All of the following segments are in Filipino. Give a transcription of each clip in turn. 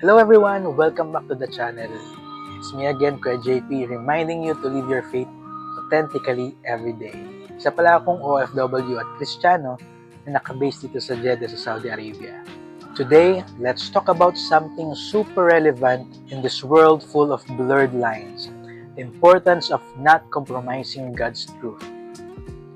Hello everyone! Welcome back to the channel. It's me again, Kuya JP, reminding you to live your faith authentically every day. Isa pala akong OFW at Kristiyano na nakabase dito sa Jeddah sa Saudi Arabia. Today, let's talk about something super relevant in this world full of blurred lines. The importance of not compromising God's truth.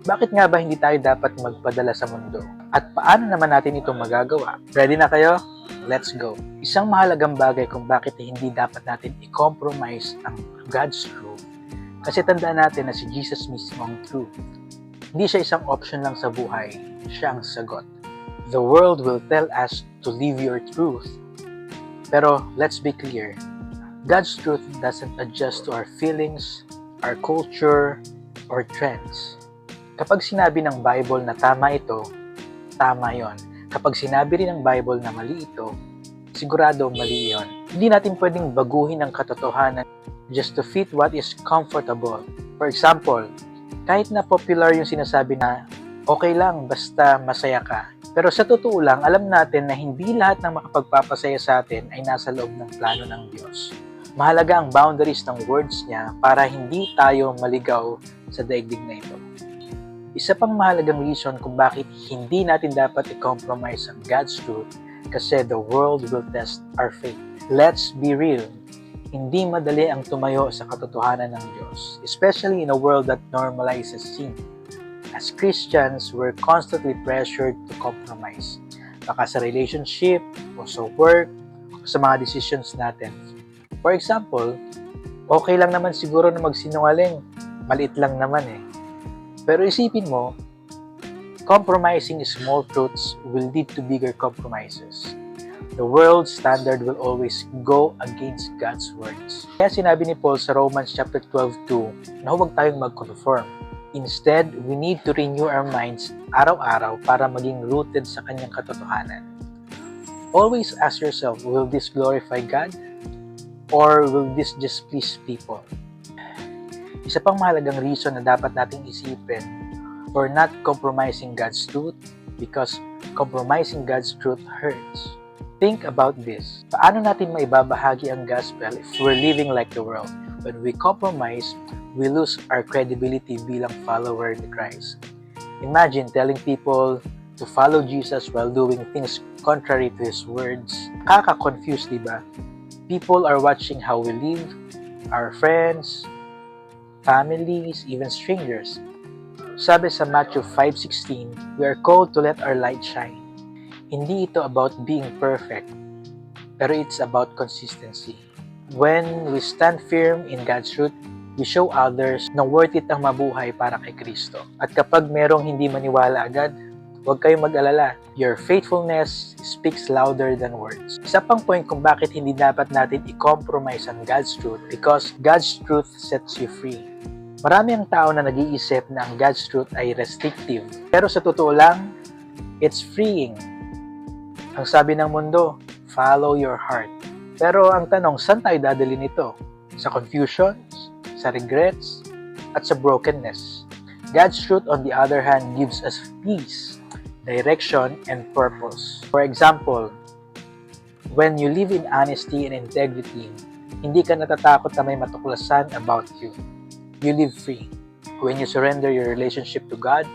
Bakit nga ba hindi tayo dapat magpadala sa mundo? At paano naman natin ito magagawa? Ready na kayo? Let's go! Isang mahalagang bagay kung bakit hindi dapat natin i-compromise ang God's truth. Kasi tandaan natin na si Jesus mismo ang truth. Hindi siya isang option lang sa buhay, siya ang sagot. The world will tell us to live your truth. Pero let's be clear, God's truth doesn't adjust to our feelings, our culture, or trends. Kapag sinabi ng Bible na tama ito, tama yon. Kapag sinabi rin ng Bible na mali ito, sigurado mali yon. Hindi natin pwedeng baguhin ang katotohanan just to fit what is comfortable. For example, kahit na popular yung sinasabi na okay lang basta masaya ka. Pero sa totoo lang, alam natin na hindi lahat ng makapagpapasaya sa atin ay nasa loob ng plano ng Diyos. Mahalaga ang boundaries ng words niya para hindi tayo maligaw sa daigdig na ito. Isa pang mahalagang reason kung bakit hindi natin dapat i-compromise ang God's truth kasi the world will test our faith. Let's be real, hindi madali ang tumayo sa katotohanan ng Diyos, especially in a world that normalizes sin. As Christians, we're constantly pressured to compromise. Baka sa relationship, o sa work, o sa mga decisions natin. For example, okay lang naman siguro na magsinungaling, maliit lang naman eh. Pero isipin mo, compromising small truths will lead to bigger compromises. The world's standard will always go against God's words. Kaya sinabi ni Paul sa Romans chapter 12:2 na huwag tayong mag-conform. Instead, we need to renew our minds araw-araw para maging rooted sa kanyang katotohanan. Always ask yourself, will this glorify God? Or will this just please people? Isa pang mahalagang reason na dapat nating isipin for not compromising God's truth because compromising God's truth hurts. Think about this. Paano natin maibabahagi ang gospel if we're living like the world? When we compromise, we lose our credibility bilang follower ni Christ. Imagine telling people to follow Jesus while doing things contrary to His words. Kaka-confused, diba? People are watching how we live, our friends, families, even strangers. Sabi sa Matthew 5:16, we are called to let our light shine. Hindi ito about being perfect, pero it's about consistency. When we stand firm in God's truth, we show others na worth it ang mabuhay para kay Kristo. At kapag merong hindi maniwala agad, huwag kayong mag-alala. Your faithfulness speaks louder than words. Isa pang point kung bakit hindi dapat natin i-compromise ang God's truth because God's truth sets you free. Marami ang tao na nag-iisip na ang God's truth ay restrictive. Pero sa totoo lang, it's freeing. Ang sabi ng mundo, follow your heart. Pero ang tanong, saan tayo dadali nito? Sa confusion, sa regrets, at sa brokenness. God's truth, on the other hand, gives us peace, direction, and purpose. For example, when you live in honesty and integrity, hindi ka natatakot na may matuklasan about you. You live free. When you surrender your relationship to God,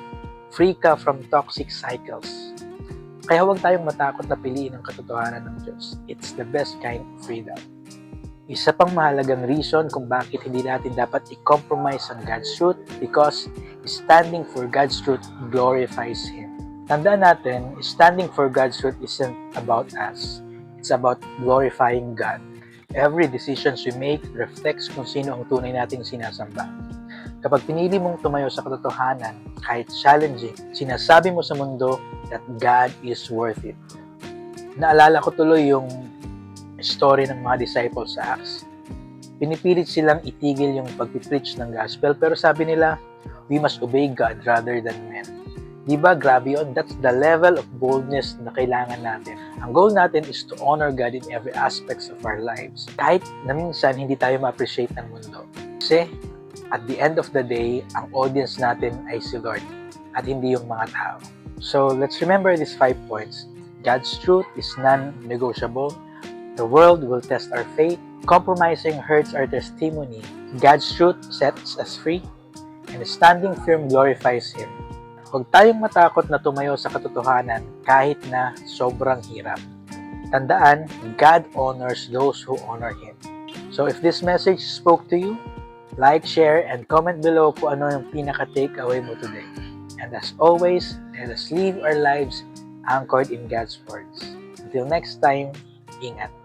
free ka from toxic cycles. Kaya huwag tayong matakot na piliin ang katotohanan ng Diyos. It's the best kind of freedom. Isa pang mahalagang reason kung bakit hindi natin dapat i-compromise ang God's truth because standing for God's truth glorifies Him. Tandaan natin, standing for God's truth isn't about us. It's about glorifying God. Every decisions we make reflects kung sino ang tunay nating sinasamba. Kapag pinili mong tumayo sa katotohanan, kahit challenging, sinasabi mo sa mundo that God is worth it. Naalala ko tuloy yung story ng mga disciples sa Acts. Pinipilit silang itigil yung pagpipreach ng gospel pero sabi nila, we must obey God rather than men. Diba, grabe yun? That's the level of boldness na kailangan natin. Ang goal natin is to honor God in every aspects of our lives. Kahit na minsan hindi tayo ma-appreciate ng mundo. Kasi, at the end of the day, ang audience natin ay si Lord at hindi yung mga tao. So, let's remember these 5 points. God's truth is non-negotiable. The world will test our faith. Compromising hurts our testimony. God's truth sets us free, and standing firm glorifies Him. Huwag tayong matakot na tumayo sa katotohanan kahit na sobrang hirap. Tandaan, God honors those who honor Him. So if this message spoke to you, like, share, and comment below kung ano yung pinaka-takeaway mo today. And as always, let us live our lives anchored in God's words. Until next time, ingat.